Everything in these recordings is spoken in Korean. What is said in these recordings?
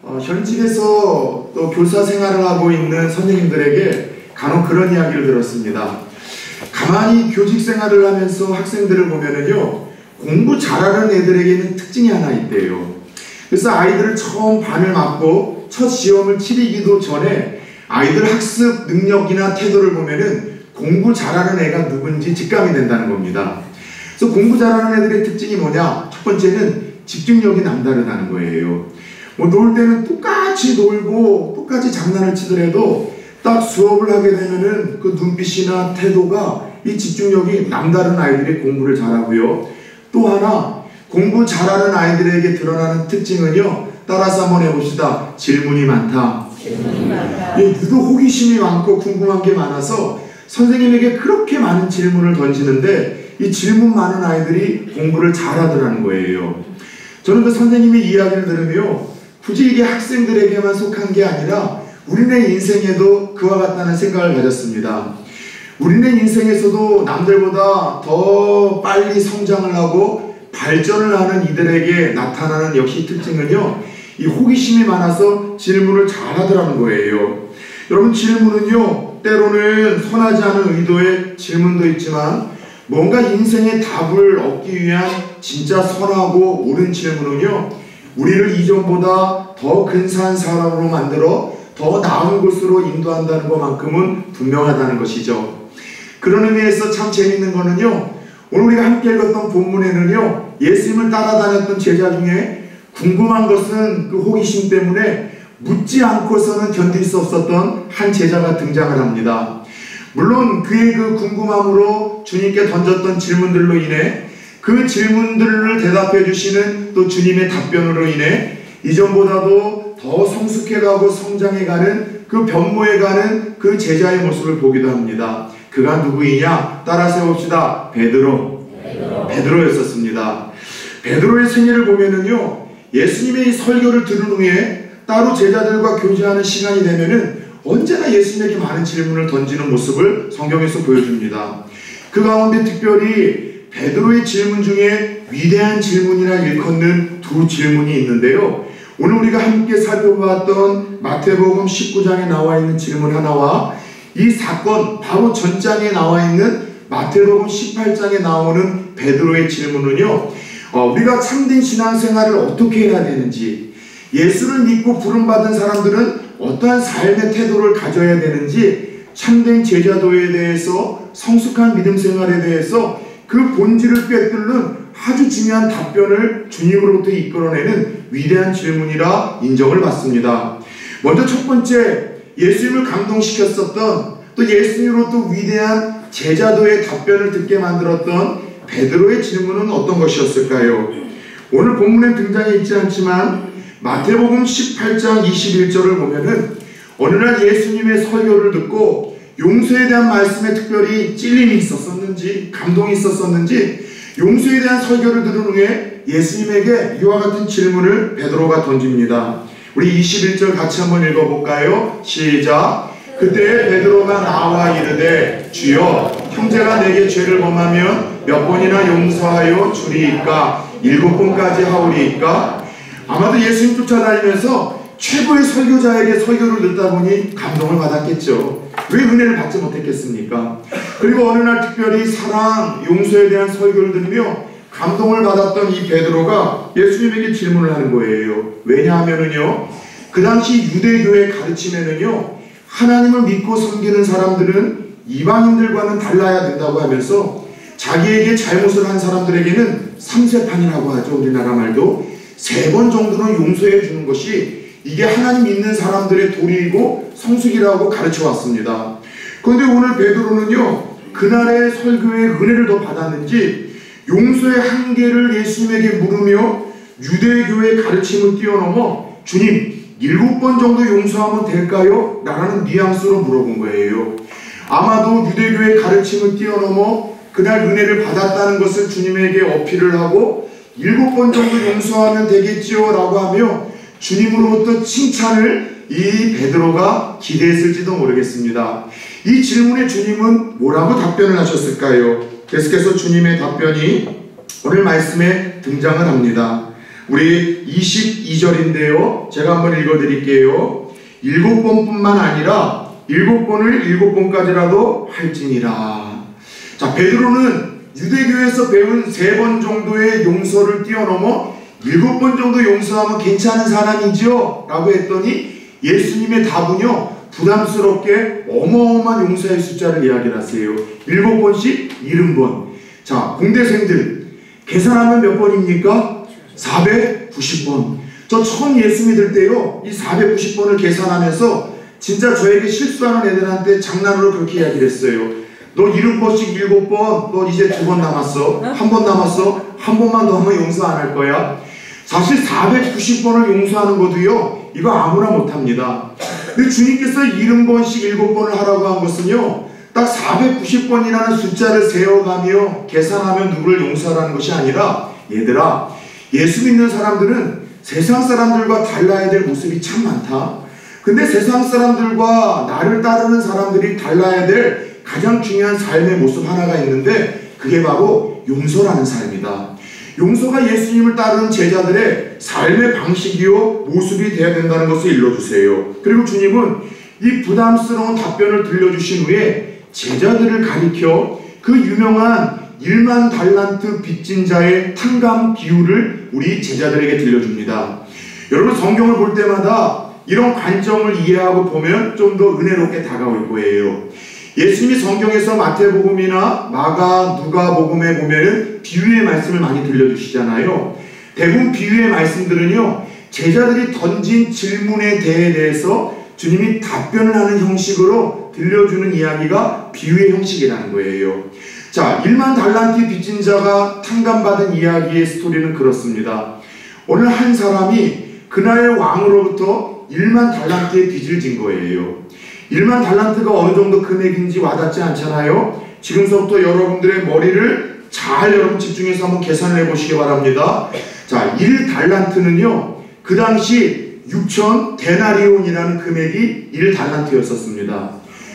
현직에서 또 교사 생활을 하고 있는 선생님들에게 간혹 그런 이야기를 들었습니다. 가만히 교직 생활을 하면서 학생들을 보면은요, 공부 잘하는 애들에게는 특징이 하나 있대요. 그래서 아이들을 처음 반을 맡고 첫 시험을 치르기도 전에 아이들 학습 능력이나 태도를 보면은 공부 잘하는 애가 누군지 직감이 된다는 겁니다. 그래서 공부 잘하는 애들의 특징이 뭐냐? 첫 번째는 집중력이 남다르다는 거예요. 놀 때는 똑같이 놀고 똑같이 장난을 치더라도 딱 수업을 하게 되면은 그 눈빛이나 태도가 이 집중력이 남다른 아이들이 공부를 잘하고요. 또 하나, 공부 잘하는 아이들에게 드러나는 특징은요, 따라서 한번 해봅시다. 질문이 많다. 유독 호기심이 많고 궁금한 게 많아서 선생님에게 그렇게 많은 질문을 던지는데 이 질문 많은 아이들이 공부를 잘하더라는 거예요. 저는 그 선생님의 이야기를 들으며 굳이 이게 학생들에게만 속한 게 아니라 우리네 인생에도 그와 같다는 생각을 가졌습니다. 우리네 인생에서도 남들보다 더 빨리 성장을 하고 발전을 하는 이들에게 나타나는 역시 특징은요, 이 호기심이 많아서 질문을 잘하더라는 거예요. 여러분, 질문은요, 때로는 선하지 않은 의도의 질문도 있지만 뭔가 인생의 답을 얻기 위한 진짜 선하고 옳은 질문은요, 우리를 이전보다 더 근사한 사람으로 만들어 더 나은 곳으로 인도한다는 것만큼은 분명하다는 것이죠. 그런 의미에서 참 재밌는 거는요, 오늘 우리가 함께 읽었던 본문에는요, 예수님을 따라다녔던 제자 중에 궁금한 것은 그 호기심 때문에 묻지 않고서는 견딜 수 없었던 한 제자가 등장을 합니다. 물론 그의 그 궁금함으로 주님께 던졌던 질문들로 인해 그 질문들을 대답해 주시는 또 주님의 답변으로 인해 이전보다도 더 성숙해가고 성장해가는 그 변모해가는 그 제자의 모습을 보기도 합니다. 그가 누구이냐? 따라서 해봅시다. 베드로였었습니다. 베드로의 생애를 보면은요, 예수님의 이 설교를 들은 후에 따로 제자들과 교제하는 시간이 되면은 언제나 예수님에게 많은 질문을 던지는 모습을 성경에서 보여줍니다. 그 가운데 특별히 베드로의 질문 중에 위대한 질문이라 일컫는 두 질문이 있는데요. 오늘 우리가 함께 살펴봤던 마태복음 19장에 나와 있는 질문 하나와 이 사건 바로 전장에 나와 있는 마태복음 18장에 나오는 베드로의 질문은요, 우리가 참된 신앙생활을 어떻게 해야 되는지, 예수를 믿고 부름받은 사람들은 어떠한 삶의 태도를 가져야 되는지, 참된 제자도에 대해서, 성숙한 믿음 생활에 대해서 그 본질을 꿰뚫는 아주 중요한 답변을 주님으로부터 이끌어내는 위대한 질문이라 인정을 받습니다. 먼저 첫 번째, 예수님을 감동시켰었던, 또 예수님으로부터 위대한 제자도의 답변을 듣게 만들었던 베드로의 질문은 어떤 것이었을까요? 오늘 본문에 등장해 있지 않지만 마태복음 18장 21절을 보면은 어느 날 예수님의 설교를 듣고 용서에 대한 말씀에 특별히 찔림이 있었었는지 감동이 있었었는지 용서에 대한 설교를 들은 후에 예수님에게 이와 같은 질문을 베드로가 던집니다. 우리 21절 같이 한번 읽어볼까요? 시작. 그때 베드로가 나와 이르되 주여, 형제가 내게 죄를 범하면 몇 번이나 용서하여 주리이까? 7번까지 하오리이까? 아마도 예수님 쫓아다니면서 최고의 설교자에게 설교를 듣다 보니 감동을 받았겠죠. 왜 은혜를 받지 못했겠습니까? 그리고 어느 날 특별히 사랑, 용서에 대한 설교를 들으며 감동을 받았던 이 베드로가 예수님에게 질문을 하는 거예요. 왜냐하면은요, 그 당시 유대교의 가르침에는요, 하나님을 믿고 섬기는 사람들은 이방인들과는 달라야 된다고 하면서 자기에게 잘못을 한 사람들에게는 삼세판이라고 하죠. 우리나라 말도 3번 정도는 용서해 주는 것이 이게 하나님 믿는 사람들의 도리이고 성숙이라고 가르쳐 왔습니다. 그런데 오늘 베드로는요, 그날의 설교의 은혜를 더 받았는지 용서의 한계를 예수님에게 물으며 유대교의 가르침을 뛰어넘어 주님, 7번 정도 용서하면 될까요? 라는 뉘앙스로 물어본 거예요. 아마도 유대교의 가르침을 뛰어넘어 그날 은혜를 받았다는 것을 주님에게 어필을 하고 7번 정도 용서하면 되겠지요? 라고 하며 주님으로부터 칭찬을 이 베드로가 기대했을지도 모르겠습니다. 이 질문에 주님은 뭐라고 답변을 하셨을까요? 계속해서 주님의 답변이 오늘 말씀에 등장을 합니다. 우리 22절인데요. 제가 한번 읽어드릴게요. 7번뿐만 아니라 7번을 7번까지라도 할지니라. 자, 베드로는 유대교에서 배운 3번 정도의 용서를 뛰어넘어 7번 정도 용서하면 괜찮은 사람이지요? 라고 했더니 예수님의 답은요, 부담스럽게 어마어마한 용서의 숫자를 이야기를 하세요. 7번씩 70번. 자, 공대생들 계산하면 몇 번입니까? 490번. 저 처음 예수 믿을 때요, 이 490번을 계산하면서 진짜 저에게 실수하는 애들한테 장난으로 그렇게 이야기를 했어요. 너 70번씩 7번, 너 이제 2번 남았어. 1번 남았어. 한 번만 더 하면 용서 안 할 거야. 사실 490번을 용서하는 것도요, 이거 아무나 못합니다. 근데 주님께서 70번씩 7번을 하라고 한 것은요, 딱 490번이라는 숫자를 세어가며 계산하면 누구를 용서하라는 것이 아니라, 얘들아, 예수 믿는 사람들은 세상 사람들과 달라야 될 모습이 참 많다. 근데 세상 사람들과 나를 따르는 사람들이 달라야 될 가장 중요한 삶의 모습 하나가 있는데, 그게 바로 용서라는 삶이다. 용서가 예수님을 따르는 제자들의 삶의 방식이요, 모습이 되어야 된다는 것을 일러주세요. 그리고 주님은 이 부담스러운 답변을 들려주신 후에 제자들을 가리켜 그 유명한 1만 달란트 빚진 자의 탕감 비유를 우리 제자들에게 들려줍니다. 여러분, 성경을 볼 때마다 이런 관점을 이해하고 보면 좀 더 은혜롭게 다가올 거예요. 예수님이 성경에서 마태복음이나 마가, 누가복음에 보면은 비유의 말씀을 많이 들려주시잖아요. 대부분 비유의 말씀들은요, 제자들이 던진 질문에 대해서 주님이 답변을 하는 형식으로 들려주는 이야기가 비유의 형식이라는 거예요. 자, 1만 달란트 빚진 자가 탕감받은 이야기의 스토리는 그렇습니다. 어느 한 사람이 그날의 왕으로부터 1만 달란트의 빚을 진 거예요. 1만 달란트가 어느 정도 금액인지 와닿지 않잖아요. 지금서부터 여러분들의 머리를 잘 여러분 집중해서 한번 계산을 해보시기 바랍니다. 자, 1달란트는요, 그 당시 6천 데나리온이라는 금액이 1달란트였었습니다.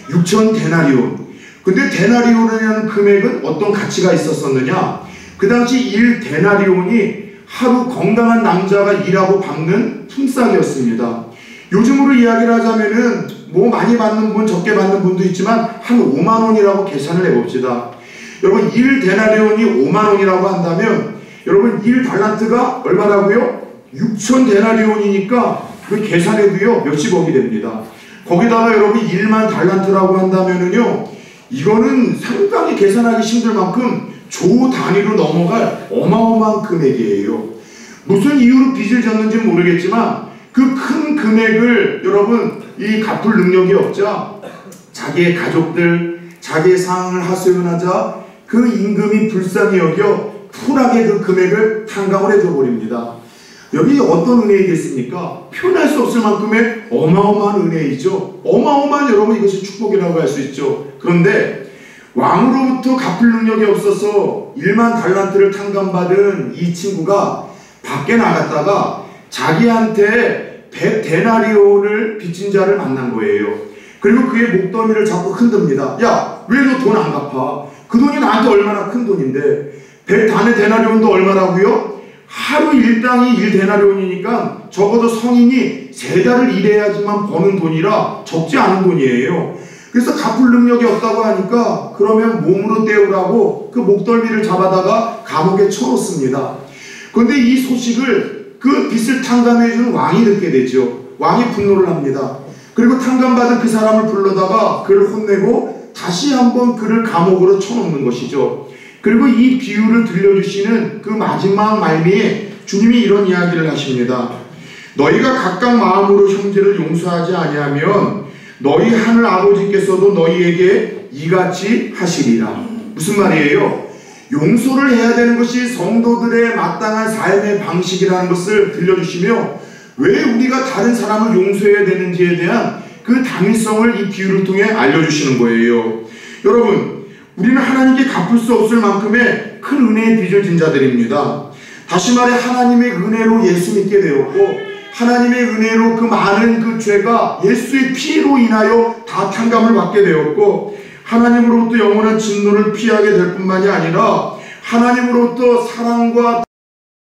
6천 데나리온. 근데 데나리온이라는 금액은 어떤 가치가 있었었느냐? 그 당시 1데나리온이 하루 건강한 남자가 일하고 받는 품삯이었습니다. 요즘으로 이야기를 하자면은 뭐 많이 받는 분, 적게 받는 분도 있지만 한 5만 원이라고 계산을 해봅시다. 여러분, 1데나리온이 5만 원이라고 한다면 여러분 1달란트가 얼마라고요? 6천 데나리온이니까 그 계산해도요 몇십억이 됩니다. 거기다가 여러분 1만 달란트라고 한다면은요, 이거는 상당히 계산하기 힘들 만큼 조 단위로 넘어갈 어마어마한 금액이에요. 무슨 이유로 빚을 졌는지는 모르겠지만 그 큰 금액을 여러분 이 갚을 능력이 없자 자기의 가족들, 자기의 상황을 하소연하자 그 임금이 불쌍히 여겨 쿨하게 그 금액을 탕감을 해줘버립니다. 여기 어떤 은혜이겠습니까? 표현할 수 없을 만큼의 어마어마한 은혜이죠. 어마어마한 여러분 이것이 축복이라고 할 수 있죠. 그런데 왕으로부터 갚을 능력이 없어서 1만 달란트를 탕감받은 이 친구가 밖에 나갔다가 자기한테 100데나리온을 빚진 자를 만난 거예요. 그리고 그의 목덜미를 잡고 흔듭니다. 야, 왜 너 돈 안 갚아? 그 돈이 나한테 얼마나 큰 돈인데 100데나리온도 얼마라고요? 하루 일당이 1데나리온이니까 적어도 성인이 3달을 일해야지만 버는 돈이라 적지 않은 돈이에요. 그래서 갚을 능력이 없다고 하니까 그러면 몸으로 때우라고 그 목덜미를 잡아다가 감옥에 쳐놓습니다. 그런데 이 소식을 그 빚을 탕감해준 왕이 듣게 되죠. 왕이 분노를 합니다. 그리고 탕감받은 그 사람을 불러다가 그를 혼내고 다시 한번 그를 감옥으로 쳐놓는 것이죠. 그리고 이 비유를 들려주시는 그 마지막 말미에 주님이 이런 이야기를 하십니다. 너희가 각각 마음으로 형제를 용서하지 아니하면 너희 하늘 아버지께서도 너희에게 이같이 하시리라. 무슨 말이에요? 용서를 해야 되는 것이 성도들의 마땅한 삶의 방식이라는 것을 들려주시며 왜 우리가 다른 사람을 용서해야 되는지에 대한 그 당위성을 이 비유를 통해 알려주시는 거예요. 여러분, 우리는 하나님께 갚을 수 없을 만큼의 큰 은혜의 빚을 진 자들입니다. 다시 말해 하나님의 은혜로 예수 믿게 되었고 하나님의 은혜로 그 많은 그 죄가 예수의 피로 인하여 다 탕감을 받게 되었고 하나님으로부터 영원한 진노를 피하게 될 뿐만이 아니라 하나님으로부터 사랑과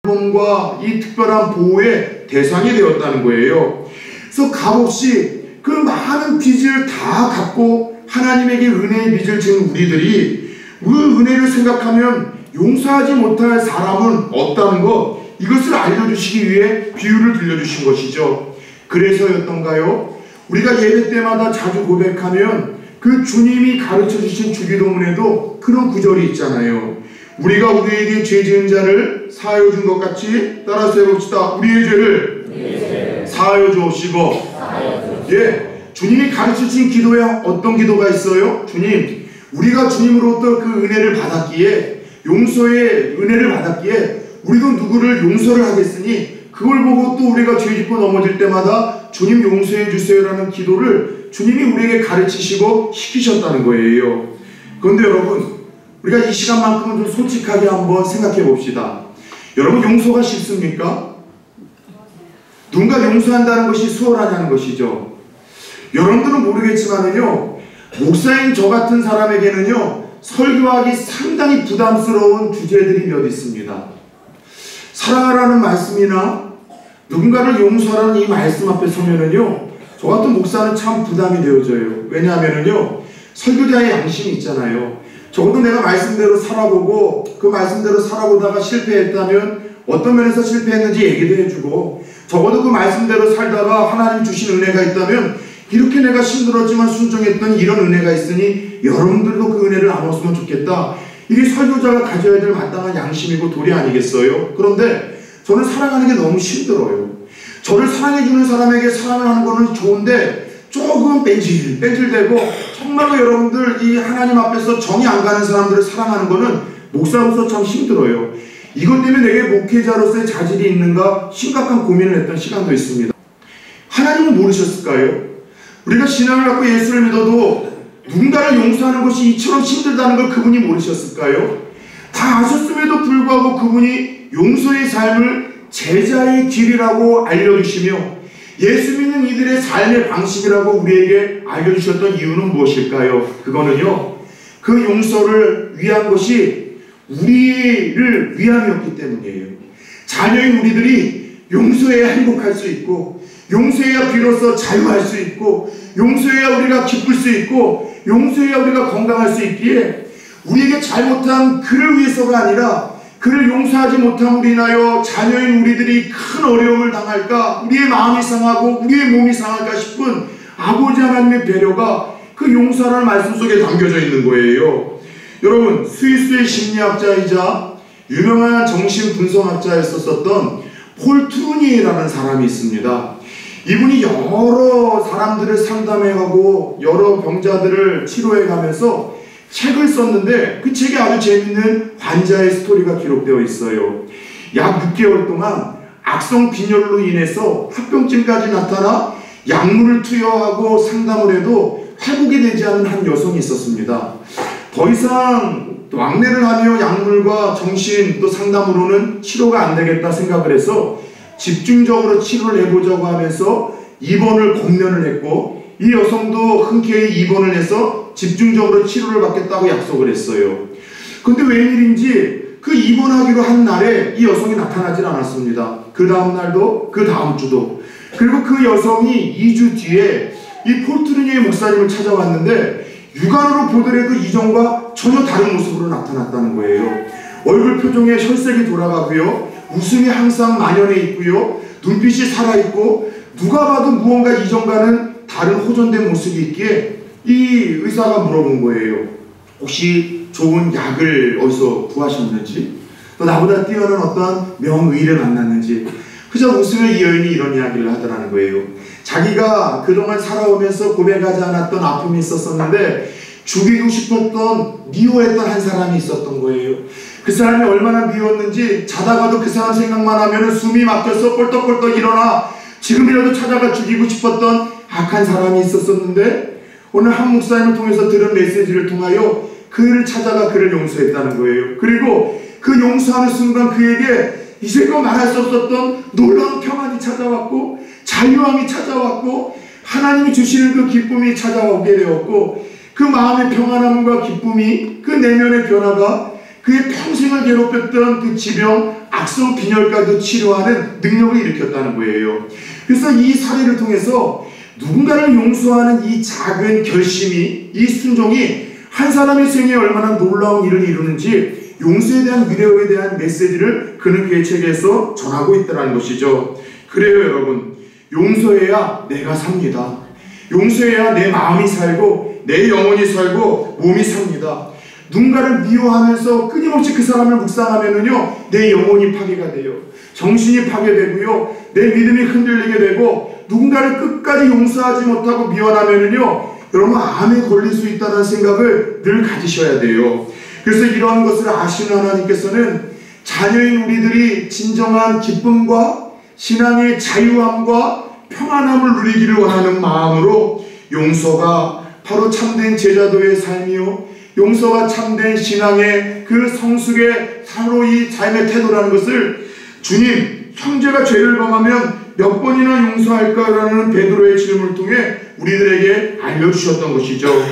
돌봄과 이 특별한 보호의 대상이 되었다는 거예요. 그래서 값없이 그 많은 빚을 다 갚고 하나님에게 은혜의 빚을 지은 우리들이 그 은혜를 생각하면 용서하지 못할 사람은 없다는 것, 이것을 알려주시기 위해 비유를 들려주신 것이죠. 그래서였던가요? 우리가 예배 때마다 자주 고백하면 그 주님이 가르쳐 주신 주기도문에도 그런 구절이 있잖아요. 우리가 우리에게 죄 지은 자를 사하여 준 것 같이 따라서 해봅시다. 우리의 죄를 사하여 주옵시고. 예, 주님이 가르쳐 주신 기도에 어떤 기도가 있어요? 주님, 우리가 주님으로부터 그 은혜를 받았기에, 용서의 은혜를 받았기에 우리도 누구를 용서를 하겠으니 그걸 보고 또 우리가 죄 짓고 넘어질 때마다 주님 용서해 주세요라는 기도를 주님이 우리에게 가르치시고 시키셨다는 거예요. 그런데 여러분, 우리가 이 시간만큼은 좀 솔직하게 한번 생각해 봅시다. 여러분, 용서가 쉽습니까? 누군가 용서한다는 것이 수월하냐는 것이죠. 여러분들은 모르겠지만은요, 목사인 저 같은 사람에게는요, 설교하기 상당히 부담스러운 주제들이 몇 있습니다. 사랑하라는 말씀이나 누군가를 용서하라는 이 말씀 앞에 서면은요, 저 같은 목사는 참 부담이 되어져요. 왜냐하면은요, 설교자의 양심이 있잖아요. 적어도 내가 말씀대로 살아보고 그 말씀대로 살아보다가 실패했다면 어떤 면에서 실패했는지 얘기도 해주고, 적어도 그 말씀대로 살다가 하나님 주신 은혜가 있다면 이렇게 내가 힘들었지만 순종했던 이런 은혜가 있으니 여러분들도 그 은혜를 나눴으면 좋겠다. 이게 설교자가 가져야 될 마땅한 양심이고 도리 아니겠어요? 그런데 저는 사랑하는 게 너무 힘들어요. 저를 사랑해주는 사람에게 사랑을 하는 거는 좋은데 조금 뺀질되고 정말로 여러분들 이 하나님 앞에서 정이 안 가는 사람들을 사랑하는 거는 목사로서 참 힘들어요. 이것 때문에 내게 목회자로서의 자질이 있는가 심각한 고민을 했던 시간도 있습니다. 하나님은 모르셨을까요? 우리가 신앙을 갖고 예수를 믿어도 누군가를 용서하는 것이 이처럼 힘들다는 걸 그분이 모르셨을까요? 다 아셨음에도 불구하고 그분이 용서의 삶을 제자의 길이라고 알려주시며 예수 믿는 이들의 삶의 방식이라고 우리에게 알려주셨던 이유는 무엇일까요? 그거는요, 그 용서를 위한 것이 우리를 위함이었기 때문이에요. 자녀인 우리들이 용서해야 행복할 수 있고, 용서해야 비로소 자유할 수 있고, 용서해야 우리가 기쁠 수 있고, 용서해야 우리가 건강할 수 있기에 우리에게 잘못한 그를 위해서가 아니라 그를 용서하지 못함으로 인하여 자녀인 우리들이 큰 어려움을 당할까, 우리의 마음이 상하고 우리의 몸이 상할까 싶은 아버지 하나님의 배려가 그 용서라는 말씀 속에 담겨져 있는 거예요. 여러분, 스위스의 심리학자이자 유명한 정신분석학자였었던 폴 트루니라는 사람이 있습니다. 이분이 여러 사람들을 상담해가고 여러 병자들을 치료해가면서 책을 썼는데 그 책에 아주 재밌는 환자의 스토리가 기록되어 있어요. 약 6개월 동안 악성 빈혈로 인해서 합병증까지 나타나 약물을 투여하고 상담을 해도 회복이 되지 않는 한 여성이 있었습니다. 더 이상 왕래를 하며 약물과 정신 또 상담으로는 치료가 안 되겠다 생각을 해서 집중적으로 치료를 해보자고 하면서 입원을 권면을 했고, 이 여성도 흔쾌히 입원을 해서 집중적으로 치료를 받겠다고 약속을 했어요. 근데 웬일인지 그 입원하기로 한 날에 이 여성이 나타나질 않았습니다. 그 다음 날도, 그 다음 주도. 그리고 그 여성이 2주 뒤에 이 폴 트루니의 목사님을 찾아왔는데 육안으로 보더라도 이전과 전혀 다른 모습으로 나타났다는 거예요. 얼굴 표정에 혈색이 돌아가고요, 웃음이 항상 만연해 있고요, 눈빛이 살아있고, 누가 봐도 무언가 이전과는 다른 호전된 모습이 있기에 이 의사가 물어본 거예요. 혹시 좋은 약을 어디서 구하셨는지, 또 나보다 뛰어난 어떤 명의를 만났는지. 그저 웃으며 이 여인이 이런 이야기를 하더라는 거예요. 자기가 그동안 살아오면서 고백하지 않았던 아픔이 있었었는데 죽이고 싶었던, 미워했던 한 사람이 있었던 거예요. 그 사람이 얼마나 미웠는지 자다가도 그 사람 생각만 하면 숨이 막혀서 뻘떡뻘떡 일어나 지금이라도 찾아가 죽이고 싶었던 악한 사람이 있었었는데, 오늘 한 목사님을 통해서 들은 메시지를 통하여 그를 찾아가 그를 용서했다는 거예요. 그리고 그 용서하는 순간 그에게 이제껏 말할 수 없었던 놀라운 평안이 찾아왔고, 자유함이 찾아왔고, 하나님이 주시는 그 기쁨이 찾아오게 되었고, 그 마음의 평안함과 기쁨이, 그 내면의 변화가 그 그의 평생을 괴롭혔던 그 지병, 악성 빈혈까지도 치료하는 능력을 일으켰다는 거예요. 그래서 이 사례를 통해서 누군가를 용서하는 이 작은 결심이, 이 순종이 한 사람의 생애에 얼마나 놀라운 일을 이루는지 용서에 대한 위력에 대한 메시지를 그는 그의 책에서 전하고 있다는 것이죠. 그래요, 여러분. 용서해야 내가 삽니다. 용서해야 내 마음이 살고 내 영혼이 살고 몸이 삽니다. 누군가를 미워하면서 끊임없이 그 사람을 묵상하면은요, 내 영혼이 파괴가 돼요. 정신이 파괴되고요, 내 믿음이 흔들리게 되고, 누군가를 끝까지 용서하지 못하고 미워하면은요, 여러분 암에 걸릴 수 있다는 생각을 늘 가지셔야 돼요. 그래서 이러한 것을 아시는 하나님께서는 자녀인 우리들이 진정한 기쁨과 신앙의 자유함과 평안함을 누리기를 원하는 마음으로 용서가 바로 참된 제자도의 삶이요, 용서가 참된 신앙의 그 성숙의 바로 이 삶의 태도라는 것을 주님, 형제가 죄를 범하면 몇 번이나 용서할까라는 베드로의 질문을 통해 우리들에게 알려주셨던 것이죠.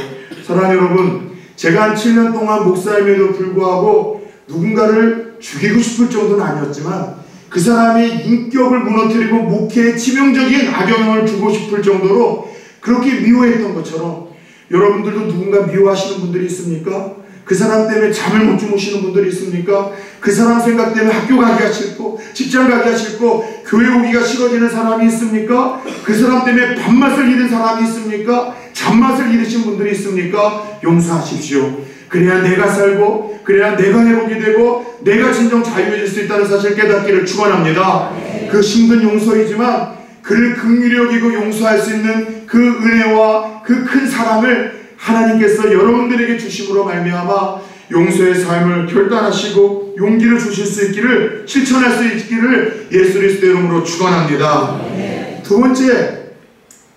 사랑하는 여러분, 제가 한 7년 동안 목사임에도 불구하고 누군가를 죽이고 싶을 정도는 아니었지만 그 사람의 인격을 무너뜨리고 목회에 치명적인 악영향을 주고 싶을 정도로 그렇게 미워했던 것처럼, 여러분들도 누군가 미워하시는 분들이 있습니까? 그 사람 때문에 잠을 못 주무시는 분들이 있습니까? 그 사람 생각 때문에 학교 가기가 싫고 직장 가기가 싫고 교회 오기가 싫어지는 사람이 있습니까? 그 사람 때문에 밥맛을 잃은 사람이 있습니까? 잠맛을 잃으신 분들이 있습니까? 용서하십시오. 그래야 내가 살고, 그래야 내가 회복이 되고 내가 진정 자유해질 수 있다는 사실 깨닫기를 축원합니다. 그 힘든 용서이지만 그를 긍휼히 여기고 용서할 수 있는 그 은혜와 그 큰 사랑을 하나님께서 여러분들에게 주심으로 말미암아 용서의 삶을 결단하시고 용기를 주실 수 있기를, 실천할 수 있기를 예수 그리스도의 이름으로 축원합니다. 두 번째,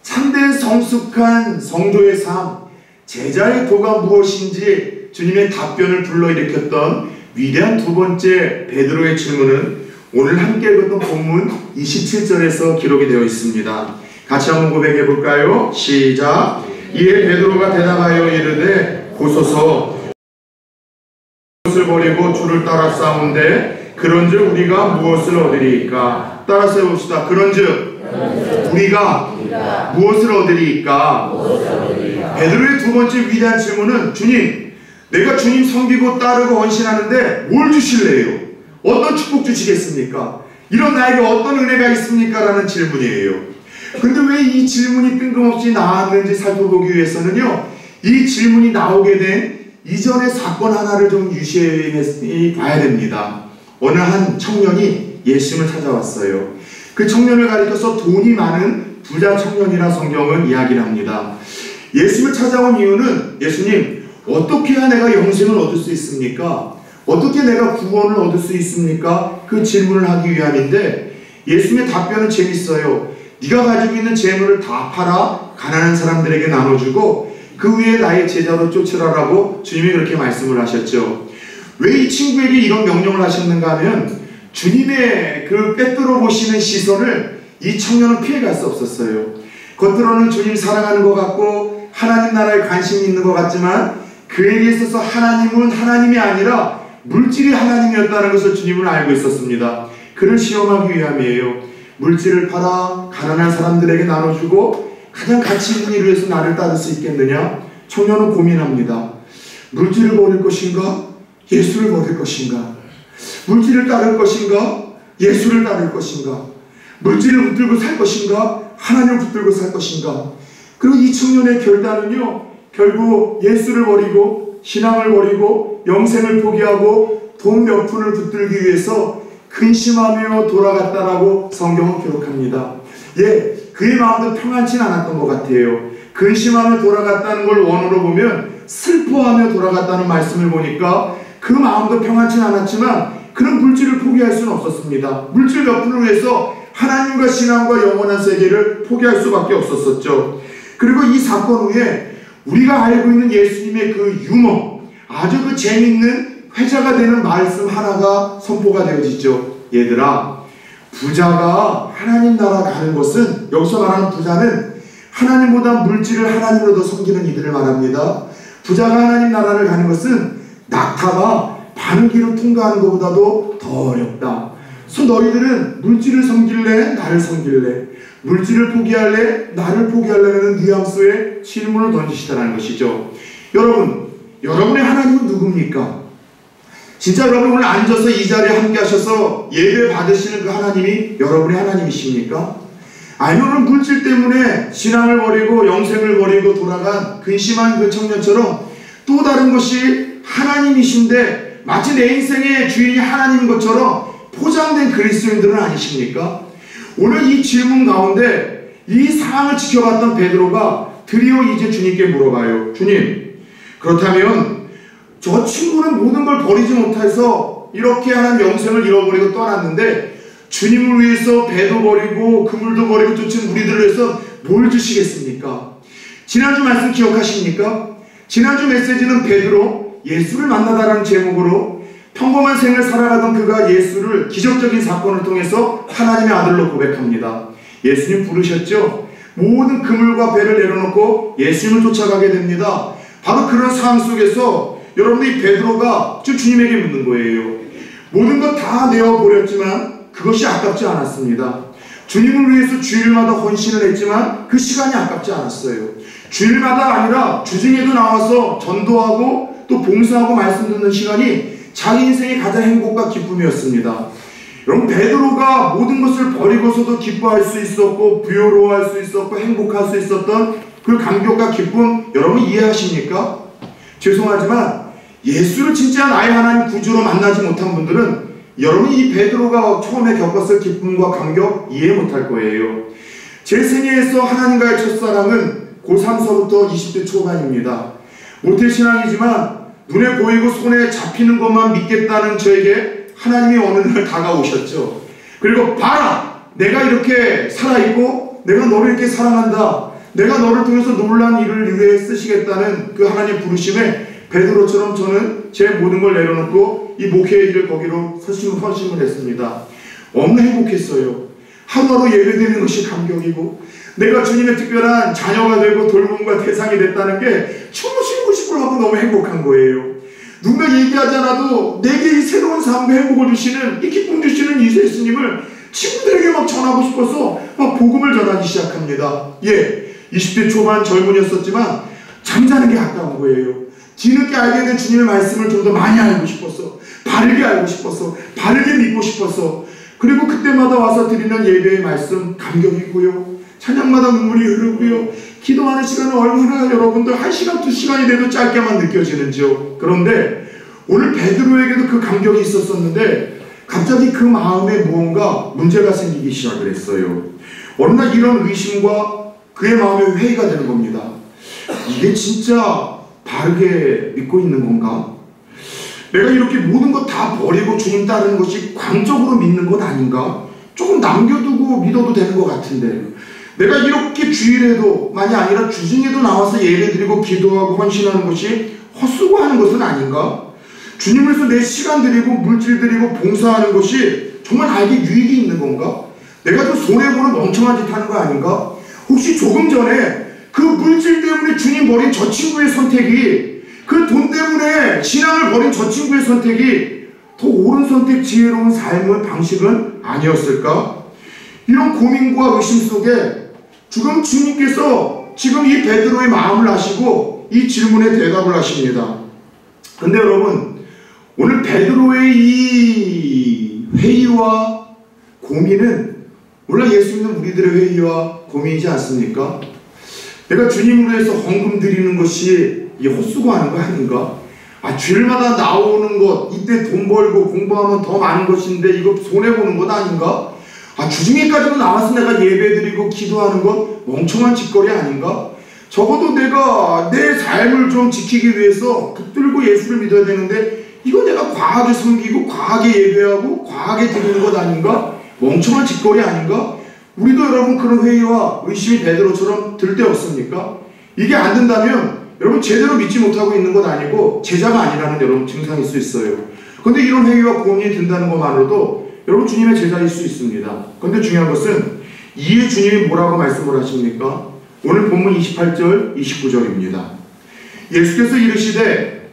참된 성숙한 성도의 삶, 제자의 도가 무엇인지 주님의 답변을 불러일으켰던 위대한 두 번째 베드로의 질문은 오늘 함께 읽었던 본문 27절에서 기록이 되어 있습니다. 같이 한번 고백해 볼까요? 시작. 이에 베드로가 대답하여 이르되 보소서, 무엇을 버리고 주를 따라 싸운데 그런즉 우리가 무엇을 얻으리이까? 따라서 해봅시다. 그런즉 우리가 무엇을 얻으리이까? 베드로의 두 번째 위대한 질문은, 주님, 내가 주님 섬기고 따르고 헌신하는데 뭘 주실래요? 어떤 축복 주시겠습니까? 이런 나에게 어떤 은혜가 있습니까? 라는 질문이에요. 근데 왜 이 질문이 뜬금없이 나왔는지 살펴보기 위해서는요, 이 질문이 나오게 된 이전의 사건 하나를 좀 유심히 봐야 됩니다. 어느 한 청년이 예수님을 찾아왔어요. 그 청년을 가리켜서 돈이 많은 부자 청년이라 성경은 이야기를 합니다. 예수님을 찾아온 이유는, 예수님, 어떻게 해야 내가 영생을 얻을 수 있습니까? 어떻게 내가 구원을 얻을 수 있습니까? 그 질문을 하기 위함인데, 예수님의 답변은 재밌어요. 네가 가지고 있는 재물을 다 팔아 가난한 사람들에게 나눠주고 그 위에 나의 제자로 쫓으라라고 주님이 그렇게 말씀을 하셨죠. 왜 이 친구에게 이런 명령을 하셨는가 하면, 주님의 그 빼뚫어 보시는 시선을 이 청년은 피해갈 수 없었어요. 겉으로는 주님 사랑하는 것 같고 하나님 나라에 관심이 있는 것 같지만 그에게 있어서 하나님은 하나님이 아니라 물질이 하나님이었다는 것을 주님은 알고 있었습니다. 그를 시험하기 위함이에요. 물질을 팔아 가난한 사람들에게 나눠주고 가장 가치 있는 일을 위해서 나를 따를 수 있겠느냐? 청년은 고민합니다. 물질을 버릴 것인가? 예수를 버릴 것인가? 물질을 따를 것인가? 예수를 따를 것인가? 물질을 붙들고 살 것인가? 하나님을 붙들고 살 것인가? 그리고 이 청년의 결단은요, 결국 예수를 버리고 신앙을 버리고 영생을 포기하고 돈 몇 푼을 붙들기 위해서 근심하며 돌아갔다라고 성경은 기록합니다. 예, 그의 마음도 평안치 않았던 것 같아요. 근심하며 돌아갔다는 걸 원어로 보면 슬퍼하며 돌아갔다는 말씀을 보니까 그 마음도 평안치 않았지만 그는 물질을 포기할 수는 없었습니다. 물질 몇 푼을 위해서 하나님과 신앙과 영원한 세계를 포기할 수밖에 없었었죠. 그리고 이 사건 후에 우리가 알고 있는 예수님의 그 유머, 아주 그 재밌는 회자가 되는 말씀 하나가 선포가 되어지죠. 얘들아, 부자가 하나님 나라 가는 것은, 여기서 말하는 부자는 하나님보다 물질을 하나님으로 더 섬기는 이들을 말합니다. 부자가 하나님 나라를 가는 것은 낙타가 가는 길을 통과하는 것보다도 더 어렵다. 그래서 너희들은 물질을 섬길래? 나를 섬길래? 물질을 포기할래? 나를 포기할래라는 뉘앙스의 질문을 던지시다는 것이죠. 여러분의 하나님은 누굽니까? 진짜 여러분 오늘 앉아서 이 자리에 함께 하셔서 예배 받으시는 그 하나님이 여러분의 하나님이십니까? 아니면 오늘 물질 때문에 신앙을 버리고 영생을 버리고 돌아간 근심한 그 청년처럼 또 다른 것이 하나님이신데 마치 내 인생의 주인이 하나님인 것처럼 포장된 그리스도인들은 아니십니까? 오늘 이 질문 가운데 이 상황을 지켜봤던 베드로가 드디어 이제 주님께 물어봐요. 주님, 그렇다면 저 친구는 모든 걸 버리지 못해서 이렇게 하는 영생을 잃어버리고 떠났는데 주님을 위해서 배도 버리고 그물도 버리고 쫓은 우리들을 위해서 뭘 주시겠습니까? 지난주 말씀 기억하십니까? 지난주 메시지는 베드로 예수를 만나다라는 제목으로 평범한 생을 살아가던 그가 예수를 기적적인 사건을 통해서 하나님의 아들로 고백합니다. 예수님 부르셨죠? 모든 그물과 배를 내려놓고 예수님을 쫓아가게 됩니다. 바로 그런 상황 속에서 여러분이 베드로가 주님에게 묻는 거예요. 모든 것 다 내어버렸지만 그것이 아깝지 않았습니다. 주님을 위해서 주일마다 헌신을 했지만 그 시간이 아깝지 않았어요. 주일마다 아니라 주중에도 나와서 전도하고 또 봉사하고 말씀 듣는 시간이 자기 인생의 가장 행복과 기쁨이었습니다. 여러분 베드로가 모든 것을 버리고서도 기뻐할 수 있었고 부요로워할 수 있었고 행복할 수 있었던 그 감격과 기쁨 여러분 이해하십니까? 죄송하지만 예수를 진짜 나의 하나님 구주로 만나지 못한 분들은 여러분 이 베드로가 처음에 겪었을 기쁨과 감격 이해 못할 거예요. 제 생애에서 하나님과의 첫사랑은 고3서부터 20대 초반입니다. 모태신앙이지만 눈에 보이고 손에 잡히는 것만 믿겠다는 저에게 하나님이 어느 날 다가오셨죠. 그리고 봐라! 내가 이렇게 살아있고 내가 너를 이렇게 사랑한다. 내가 너를 통해서 놀라운 일을 위해 쓰시겠다는 그 하나님의 부르심에 베드로처럼 저는 제 모든 걸 내려놓고 이 목회의 일을 거기로 헌신을 했습니다. 너무 행복했어요. 하루하루 예배드리는 것이 감격이고 내가 주님의 특별한 자녀가 되고 돌봄과 대상이 됐다는 게 시끌시끌하고 너무 행복한 거예요. 누가 얘기하지 않아도 내게 이 새로운 삶과 행복을 주시는 이 기쁨 주시는 이 예수님을 친구들에게 막 전하고 싶어서 막 복음을 전하기 시작합니다. 20대 초반 젊은이였었지만 잠자는 게 아까운 거예요. 뒤늦게 알게 된 주님의 말씀을 좀 더 많이 알고 싶어서 바르게 알고 싶어서 바르게 믿고 싶어서 그리고 그때마다 와서 드리는 예배의 말씀 감격이고요. 찬양마다 눈물이 흐르고요. 기도하는 시간은 얼마나 여러분들 1시간 2시간이 돼도 짧게만 느껴지는지요. 그런데 오늘 베드로에게도 그 감격이 있었었는데 갑자기 그 마음에 무언가 문제가 생기기 시작을 했어요. 어느 날 이런 의심과 그의 마음에 회의가 되는 겁니다. 이게 진짜 바르게 믿고 있는 건가? 내가 이렇게 모든 것 다 버리고 주님 따르는 것이 광적으로 믿는 것 아닌가? 조금 남겨두고 믿어도 되는 것 같은데 내가 이렇게 주일에도 만이 아니라 주중에도 나와서 예배드리고 기도하고 헌신하는 것이 헛수고하는 것은 아닌가? 주님을 위해서 내 시간 드리고 물질 드리고 봉사하는 것이 정말 나에게 유익이 있는 건가? 내가 좀 손해보는 멍청한 짓 하는 거 아닌가? 혹시 조금 전에 그 물질 때문에 주님 버린 저 친구의 선택이 그 돈 때문에 신앙을 버린 저 친구의 선택이 더 옳은 선택, 지혜로운 삶의 방식은 아니었을까? 이런 고민과 의심 속에 지금 주님께서 지금 이 베드로의 마음을 아시고 이 질문에 대답을 하십니다. 근데 여러분 오늘 베드로의 이 회의와 고민은 원래 예수 믿는 우리들의 회의와 고민이지 않습니까? 내가 주님을 위해서 헌금 드리는 것이 이 헛수고하는 거 아닌가? 주일마다 나오는 것, 이때 돈 벌고 공부하면 더 많은 것인데 이거 손해보는 것 아닌가? 주중에까지도 나와서 내가 예배드리고 기도하는 것 멍청한 짓거리 아닌가? 적어도 내가 내 삶을 좀 지키기 위해서 붙들고 예수를 믿어야 되는데 이거 내가 과하게 섬기고 과하게 예배하고 과하게 드리는 것 아닌가? 멍청한 짓거리 아닌가? 우리도 여러분 그런 회의와 의심이 베드로처럼 들 때 없습니까? 이게 안 된다면 여러분 제대로 믿지 못하고 있는 것 아니고 제자가 아니라는 여러분 증상일 수 있어요. 그런데 이런 회의와 고민이 든다는 것만으로도 여러분 주님의 제자일 수 있습니다. 그런데 중요한 것은 이에 주님이 뭐라고 말씀을 하십니까? 오늘 본문 28절 29절입니다. 예수께서 이르시되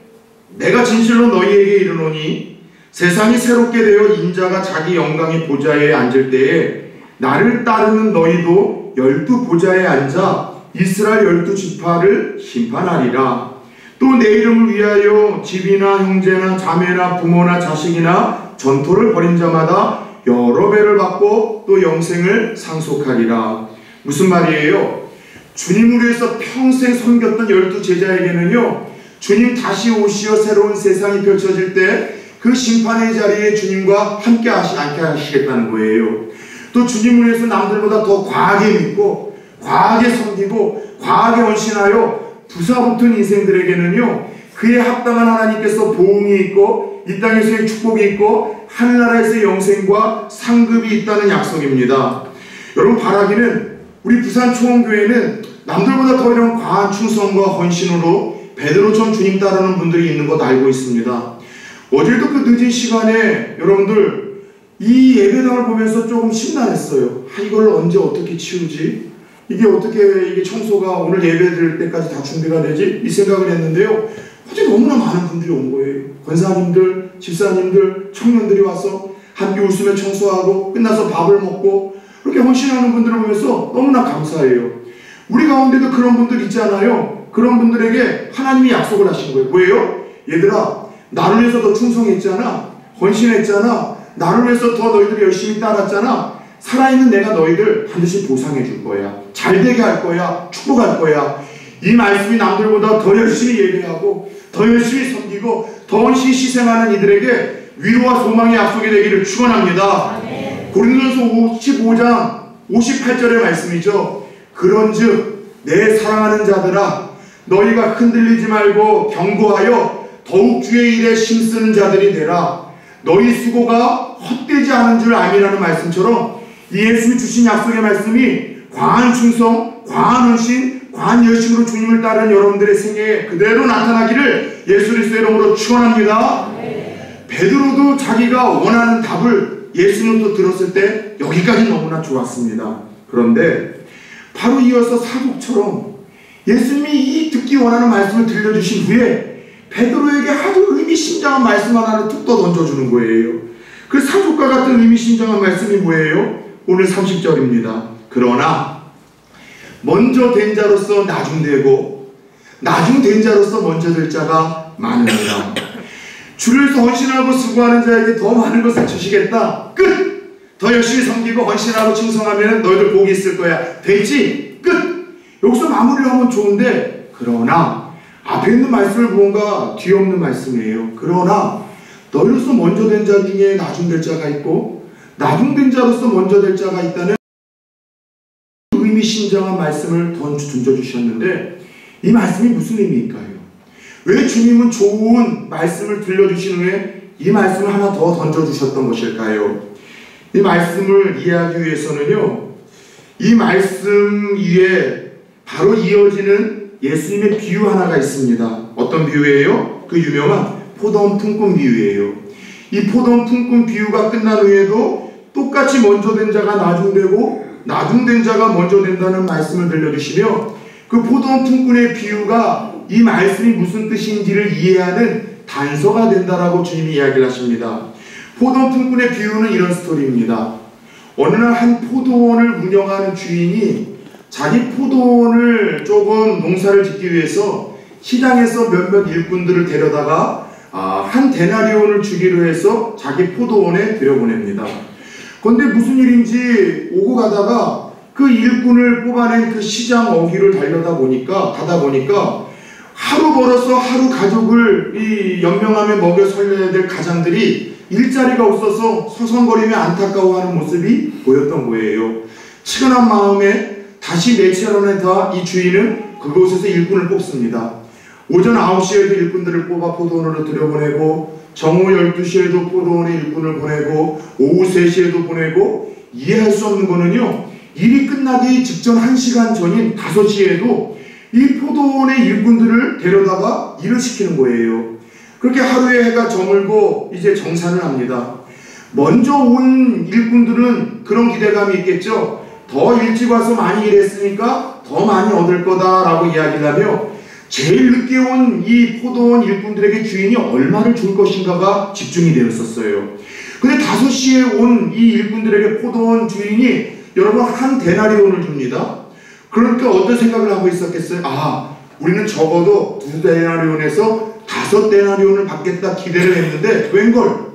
내가 진실로 너희에게 이르노니 세상이 새롭게 되어 인자가 자기 영광의 보좌에 앉을 때에 나를 따르는 너희도 12보좌에 앉아 이스라엘 12지파를 심판하리라. 또 내 이름을 위하여 집이나 형제나 자매나 부모나 자식이나 전토를 벌인 자마다 여러 배를 받고 또 영생을 상속하리라. 무슨 말이에요? 주님을 위해서 평생 섬겼던 12제자에게는요, 주님 다시 오시어 새로운 세상이 펼쳐질 때 그 심판의 자리에 주님과 함께 하시겠다는 거예요. 또 주님을 위해서 남들보다 더 과하게 믿고 과하게 섬기고 과하게 헌신하여 부사붙은 인생들에게는요, 그에 합당한 하나님께서 보응이 있고 이 땅에서의 축복이 있고 하늘나라에서의 영생과 상급이 있다는 약속입니다. 여러분, 바라기는 우리 부산 초원교회는 남들보다 더 이런 과한 충성과 헌신으로 베드로처럼 주님 따르는 분들이 있는 것 알고 있습니다. 어제도 그 늦은 시간에 여러분들 이 예배당을 보면서 조금 심란했어요. 이걸 언제 어떻게 치우지? 이게 어떻게 이게 청소가 오늘 예배 드릴 때까지 다 준비가 되지? 이 생각을 했는데요. 어제 너무나 많은 분들이 온 거예요. 권사님들, 집사님들, 청년들이 와서 함께 웃으며 청소하고 끝나서 밥을 먹고 그렇게 헌신하는 분들을 보면서 너무나 감사해요. 우리 가운데도 그런 분들 있잖아요. 그런 분들에게 하나님이 약속을 하신 거예요. 뭐예요? 얘들아, 나를 위해서 더 충성했잖아. 헌신했잖아. 나를 위해서 더 너희들이 열심히 따랐잖아. 살아있는 내가 너희들 반드시 보상해 줄 거야. 잘되게 할 거야. 축복할 거야. 이 말씀이 남들보다 더 열심히 예배하고 더 열심히 섬기고 더 헌신히 희생하는 이들에게 위로와 소망의 약속이 되기를 축원합니다. 고린도전서 15장 58절의 말씀이죠. 그런즉 내 사랑하는 자들아, 너희가 흔들리지 말고 견고하여 더욱 주의 일에 힘쓰는 자들이 되라. 너희 수고가 헛되지 않은 줄 알미라는 말씀처럼 이 예수님이 주신 약속의 말씀이 과한 충성, 과한 헌신, 과한 열심으로 주님을 따르는 여러분들의 생애에 그대로 나타나기를 예수 그리스도의 이름으로 축원합니다. 베드로도 자기가 원하는 답을 예수님으로부터 들었을 때 여기까지 너무나 좋았습니다. 그런데 바로 이어서 사독처럼 예수님이 이 듣기 원하는 말씀을 들려주신 후에 베드로에게 아주 의미심장한 말씀 하나를 툭 떠 던져주는 거예요. 그 사독과 같은 의미심장한 말씀이 뭐예요? 오늘 30절입니다. 그러나 먼저 된 자로서 나중되고 나중된 자로서 먼저 될 자가 많으니라. 주를 위해서 헌신하고 수고하는 자에게 더 많은 것을 주시겠다. 끝! 더 열심히 섬기고 헌신하고 충성하면 너희들 복이 있을 거야. 되지? 끝! 여기서 마무리를 하면 좋은데, 그러나 앞에 있는 말씀을 뭔가 뒤엎는 말씀이에요. 그러나 너희로서 먼저 된 자 중에 나중될 자가 있고 나중된 자로서 먼저 될 자가 있다는 의미심장한 말씀을 던져주셨는데, 이 말씀이 무슨 의미일까요? 왜 주님은 좋은 말씀을 들려주신 후에 이 말씀을 하나 더 던져주셨던 것일까요? 이 말씀을 이해하기 위해서는요, 이 말씀 위에 바로 이어지는 예수님의 비유 하나가 있습니다. 어떤 비유예요? 그 유명한 포도원 품꾼 비유예요. 이 포도원 품꾼 비유가 끝난 후에도 똑같이 먼저 된 자가 나중되고 나중된 자가 먼저 된다는 말씀을 들려주시며, 그 포도원 품꾼의 비유가 이 말씀이 무슨 뜻인지를 이해하는 단서가 된다라고 주님이 이야기를 하십니다. 포도원 품꾼의 비유는 이런 스토리입니다. 어느 날 한 포도원을 운영하는 주인이 자기 포도원을 조금 농사를 짓기 위해서 시장에서 몇몇 일꾼들을 데려다가 한 데나리온을 주기로 해서 자기 포도원에 들여보냅니다. 그런데 무슨 일인지 오고 가다가 그 일꾼을 뽑아낸 그 시장 어귀를 가다 보니까 하루 벌어서 하루 가족을 이 연명하며 먹여 살려야 될 가장들이 일자리가 없어서 서성거리며 안타까워하는 모습이 보였던 거예요. 치근한 마음에 다시 내치하려다 이 주인은 그곳에서 일꾼을 뽑습니다. 오전 9시에도 일꾼들을 뽑아 포도원으로 들여보내고 정오 12시에도 포도원에 일꾼을 보내고 오후 3시에도 보내고, 이해할 수 없는 거는요, 일이 끝나기 직전 1시간 전인 5시에도 이 포도원의 일꾼들을 데려다가 일을 시키는 거예요. 그렇게 하루에 해가 저물고 이제 정산을 합니다. 먼저 온 일꾼들은 그런 기대감이 있겠죠. 더 일찍 와서 많이 일했으니까 더 많이 얻을 거다라고 이야기를 하며 제일 늦게 온 이 포도원 일꾼들에게 주인이 얼마를 줄 것인가가 집중이 되었었어요. 근데 5시에 온 이 일꾼들에게 포도원 주인이 여러분 한 데나리온을 줍니다. 그러니까 어떤 생각을 하고 있었겠어요? 우리는 적어도 2데나리온에서 5데나리온을 받겠다 기대를 했는데 웬걸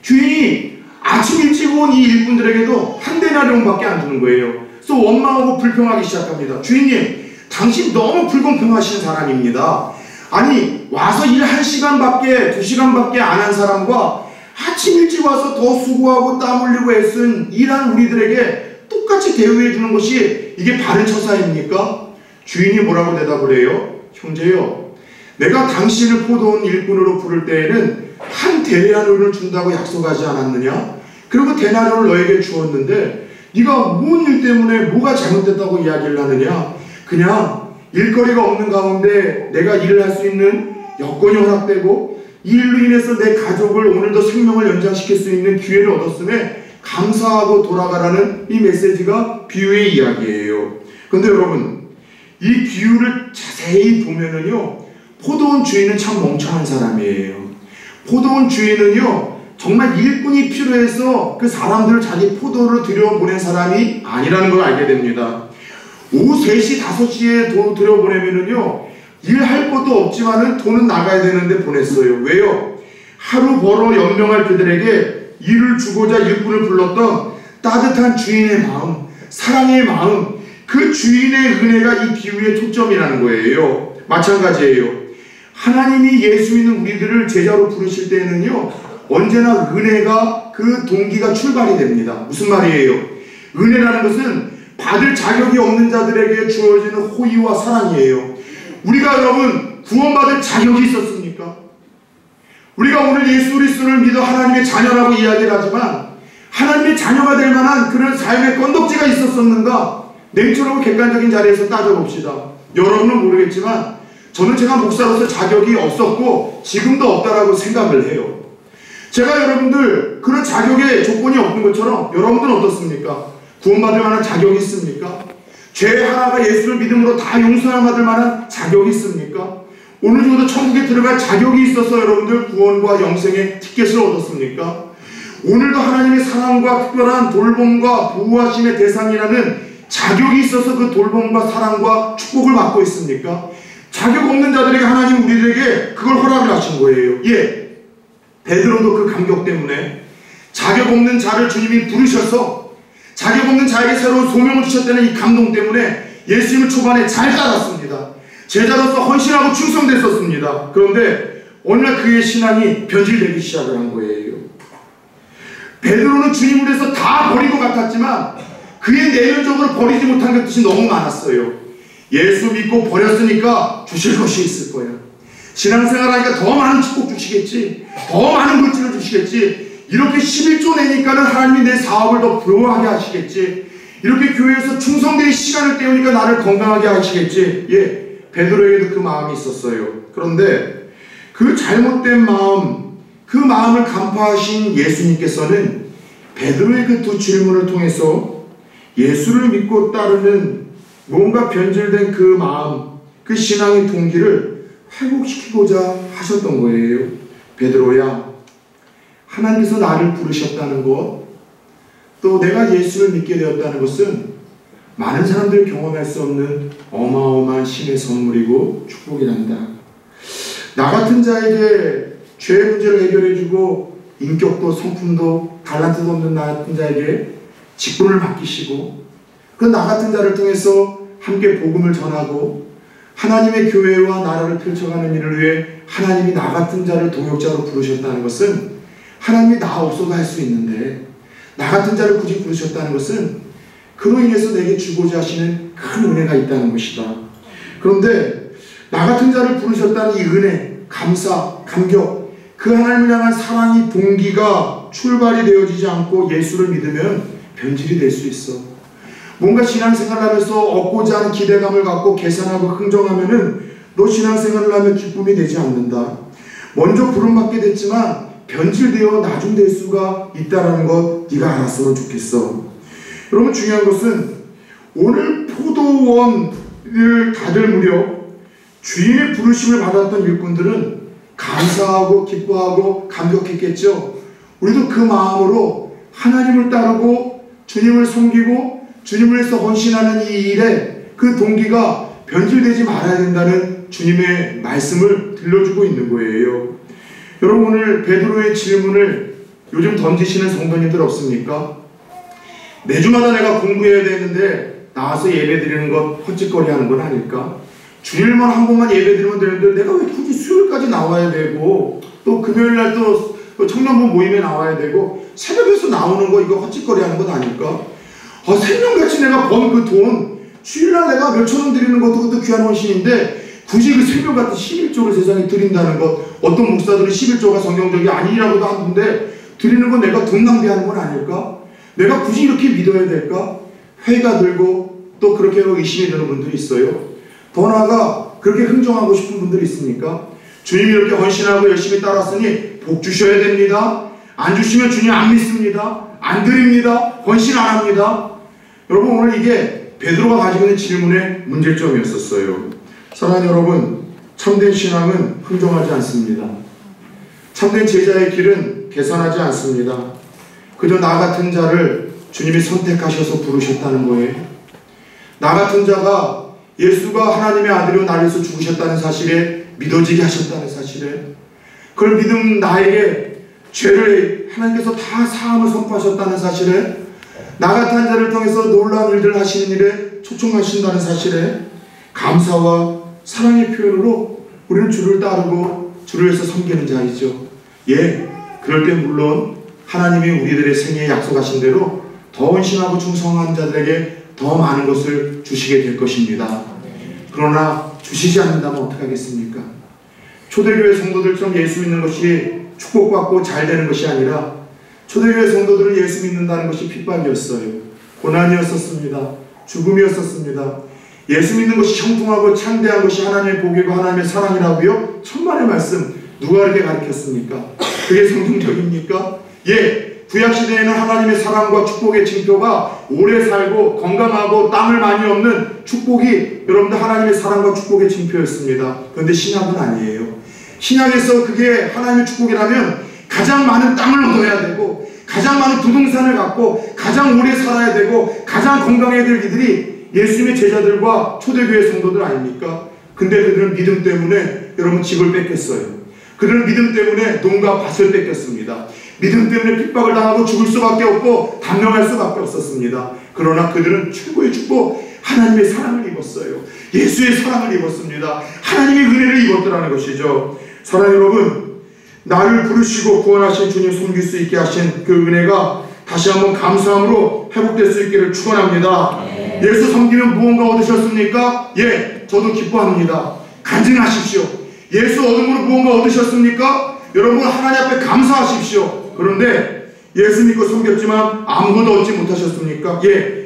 주인이 아침 일찍 온 이 일꾼들에게도 한 데나리온밖에 안 주는 거예요. 그래서 원망하고 불평하기 시작합니다. 주인님, 당신 너무 불공평하신 사람입니다. 아니 와서 일 1시간밖에 2시간밖에 안 한 사람과 아침 일찍 와서 더 수고하고 땀 흘리고 애쓴 일한 우리들에게 똑같이 대우해 주는 것이 이게 바른 처사입니까? 주인이 뭐라고 대답을 해요? 형제요, 내가 당신을 포도원 일꾼으로 부를 때에는 한 데나리온을 준다고 약속하지 않았느냐? 그리고 데나리온을 너에게 주었는데 네가 뭔 일 때문에 뭐가 잘못됐다고 이야기를 하느냐? 그냥 일거리가 없는 가운데 내가 일을 할 수 있는 여건이 허락되고 이 일로 인해서 내 가족을 오늘도 생명을 연장시킬 수 있는 기회를 얻었음에 감사하고 돌아가라는 이 메시지가 비유의 이야기예요. 그런데 여러분, 이 비유를 자세히 보면은요, 포도원 주인은 참 멍청한 사람이에요. 포도원 주인은요, 정말 일꾼이 필요해서 그 사람들을 자기 포도를 들여보낸 사람이 아니라는 걸 알게 됩니다. 오후 3시, 5시에 들여보내면은요, 일할 것도 없지만은 돈은 나가야 되는데 보냈어요. 왜요? 하루 벌어 연명할 그들에게 일을 주고자 일꾼을 불렀던 따뜻한 주인의 마음, 사랑의 마음, 그 주인의 은혜가 이 비유의 초점이라는 거예요. 마찬가지예요. 하나님이 예수 믿는 우리들을 제자로 부르실 때는요, 언제나 은혜가 그 동기가 출발이 됩니다. 무슨 말이에요? 은혜라는 것은 받을 자격이 없는 자들에게 주어지는 호의와 사랑이에요. 우리가 여러분 구원받을 자격이 있었습니까? 우리가 오늘 예수 그리스도를 믿어 하나님의 자녀라고 이야기를 하지만 하나님의 자녀가 될 만한 그런 삶의 건덕지가 있었었는가? 냉철하고 객관적인 자리에서 따져봅시다. 여러분은 모르겠지만 저는 제가 목사로서 자격이 없었고 지금도 없다라고 생각을 해요. 제가 여러분들 그런 자격의 조건이 없는 것처럼 여러분들은 어떻습니까? 구원받을 만한 자격이 있습니까? 죄 하나가 예수를 믿음으로 다 용서함 받을 만한 자격이 있습니까? 오늘 중에도 천국에 들어갈 자격이 있어서 여러분들 구원과 영생의 티켓을 얻었습니까? 오늘도 하나님의 사랑과 특별한 돌봄과 보호하심의 대상이라는 자격이 있어서 그 돌봄과 사랑과 축복을 받고 있습니까? 자격 없는 자들에게 하나님 우리들에게 그걸 허락을 하신 거예요. 예, 베드로도 그 감격 때문에 자격 없는 자를 주님이 부르셔서 자격 없는 자에게 새로운 소명을 주셨다는 이 감동 때문에 예수님을 초반에 잘 따랐습니다. 제자로서 헌신하고 충성됐었습니다. 그런데 어느 날 그의 신앙이 변질되기 시작을 한 거예요. 베드로는 주님을 위해서 다 버린 것 같았지만 그의 내면적으로 버리지 못한 것들이 너무 많았어요. 예수 믿고 버렸으니까 주실 것이 있을 거야. 신앙생활 하니까 더 많은 축복 주시겠지, 더 많은 물질을 주시겠지, 이렇게 11조 내니까는 하나님이 내 사업을 더 부여하게 하시겠지, 이렇게 교회에서 충성되게 시간을 때우니까 나를 건강하게 하시겠지. 예, 베드로에게도 그 마음이 있었어요. 그런데 그 잘못된 마음, 그 마음을 간파하신 예수님께서는 베드로의 그 두 질문을 통해서 예수를 믿고 따르는 뭔가 변질된 그 마음, 그 신앙의 동기를 회복시키고자 하셨던 거예요. 베드로야, 하나님께서 나를 부르셨다는 것, 또 내가 예수를 믿게 되었다는 것은 많은 사람들이 경험할 수 없는 어마어마한 신의 선물이고 축복이란다. 나 같은 자에게 죄의 문제를 해결해주고 인격도 성품도 달란트도 없는 나 같은 자에게 직분을 맡기시고, 그 나 같은 자를 통해서 함께 복음을 전하고 하나님의 교회와 나라를 펼쳐가는 일을 위해 하나님이 나 같은 자를 동역자로 부르셨다는 것은, 하나님이 나 없어도 할 수 있는데 나 같은 자를 굳이 부르셨다는 것은 그로 인해서 내게 주고자 하시는 큰 은혜가 있다는 것이다. 그런데 나 같은 자를 부르셨다는 이 은혜, 감사, 감격, 그 하나님을 향한 사랑이 동기가 출발이 되어지지 않고 예수를 믿으면 변질이 될 수 있어. 뭔가 신앙생활을 하면서 얻고자 하는 기대감을 갖고 계산하고 흥정하면은 너 신앙생활을 하면 기쁨이 되지 않는다. 먼저 부름받게 됐지만 변질되어 나중될 수가 있다는 것 네가 알았으면 좋겠어. 여러분, 중요한 것은 오늘 포도원을 닫을 무렵 주인의 부르심을 받았던 일꾼들은 감사하고 기뻐하고 감격했겠죠. 우리도 그 마음으로 하나님을 따르고 주님을 섬기고 주님을 위해서 헌신하는 이 일에 그 동기가 변질되지 말아야 된다는 주님의 말씀을 들려주고 있는 거예요. 여러분, 오늘 베드로의 질문을 요즘 던지시는 성도님들 없습니까? 매주마다 내가 공부해야 되는데 나와서 예배 드리는 것 헛짓거리 하는 건 아닐까? 주일만 한 번만 예배 드리면 되는데 내가 왜 굳이 수요일까지 나와야 되고, 또 금요일날 또 청년부 모임에 나와야 되고, 새벽에서 나오는 거 이거 헛짓거리 하는 것 아닐까? 생명같이 내가 번 그 돈 주일날 내가 몇천 원 드리는 것도 그것도 귀한 헌신인데 굳이 그 생명같은 11조를 세상에 드린다는 것, 어떤 목사들은 11조가 성경적이 아니라고도 하는데 드리는 건 내가 돈 낭비하는 건 아닐까? 내가 굳이 이렇게 믿어야 될까? 회의가 들고 또 그렇게 의심이 드는 분들이 있어요. 더 나아가 그렇게 흥정하고 싶은 분들이 있습니까? 주님이 이렇게 헌신하고 열심히 따랐으니 복 주셔야 됩니다. 안 주시면 주님 안 믿습니다. 안 드립니다. 헌신 안 합니다. 여러분, 오늘 이게 베드로가 가지고 있는 질문의 문제점이었었어요. 사랑하는 여러분, 참된 신앙은 흥정하지 않습니다. 참된 제자의 길은 계산하지 않습니다. 그저 나 같은 자를 주님이 선택하셔서 부르셨다는 거예요. 나 같은 자가 예수가 하나님의 아들이요 나를 위해서 죽으셨다는 사실에 믿어지게 하셨다는 사실에, 그걸 믿음 나에게 죄를 하나님께서 다 사함을 선포하셨다는 사실에, 나 같은 자를 통해서 놀라운 일들을 하시는 일에 초청하신다는 사실에 감사와 사랑의 표현으로 우리는 주를 따르고 주를 위해서 섬기는 자이죠. 그럴 때 물론 하나님이 우리들의 생애에 약속하신 대로 더 헌신하고 충성한 자들에게 더 많은 것을 주시게 될 것입니다. 그러나 주시지 않는다면 어떡하겠습니까? 초대교회 성도들처럼 예수 믿는 것이 축복받고 잘 되는 것이 아니라 초대교회 성도들은 예수 믿는다는 것이 핍박이었어요. 고난이었었습니다. 죽음이었었습니다. 예수 믿는 것이 형통하고 창대한 것이 하나님의 복이고 하나님의 사랑이라고요? 천만의 말씀 누가 이렇게 가르쳤습니까? 그게 성경적입니까? 구약시대에는 하나님의 사랑과 축복의 징표가 오래 살고 건강하고 땀을 많이 없는 축복이 여러분들 하나님의 사랑과 축복의 징표였습니다. 그런데 신약은 아니에요. 신약에서 그게 하나님의 축복이라면 가장 많은 땅을 얻어야 되고 가장 많은 부동산을 갖고 가장 오래 살아야 되고 가장 건강해야 될 이들이 예수님의 제자들과 초대교회 성도들 아닙니까? 근데 그들은 믿음 때문에 여러분 집을 뺏겼어요. 그들은 믿음 때문에 농가 밭을 뺏겼습니다. 믿음 때문에 핍박을 당하고 죽을 수밖에 없고 단명할 수밖에 없었습니다. 그러나 그들은 최고의 축복, 하나님의 사랑을 입었어요. 예수의 사랑을 입었습니다. 하나님의 은혜를 입었더라는 것이죠. 사랑하는 여러분, 나를 부르시고 구원하신 주님 섬길 수 있게 하신 그 은혜가 다시 한번 감사함으로 회복될 수 있기를 축원합니다. 예수 섬기면 무언가 얻으셨습니까? 저도 기뻐합니다. 간증하십시오. 예수 얻음으로 무언가 얻으셨습니까? 여러분, 하나님 앞에 감사하십시오. 그런데 예수 믿고 섬겼지만 아무것도 얻지 못하셨습니까?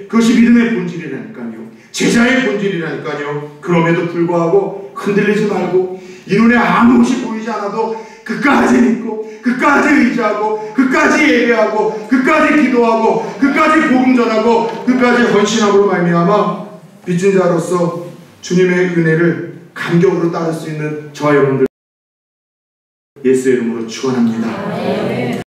그것이 믿음의 본질이라니까요. 제자의 본질이라니까요. 그럼에도 불구하고 흔들리지 말고 이 눈에 아무것이 보이지 않아도 끝까지 믿고 끝까지 의지하고 끝까지 예배하고 끝까지 기도하고 끝까지 복음 전하고 끝까지 헌신함으로 말미암아 빚진 자로서 주님의 은혜를 감격으로 따를 수 있는 저와 여러분들 예수의 이름으로 축원합니다.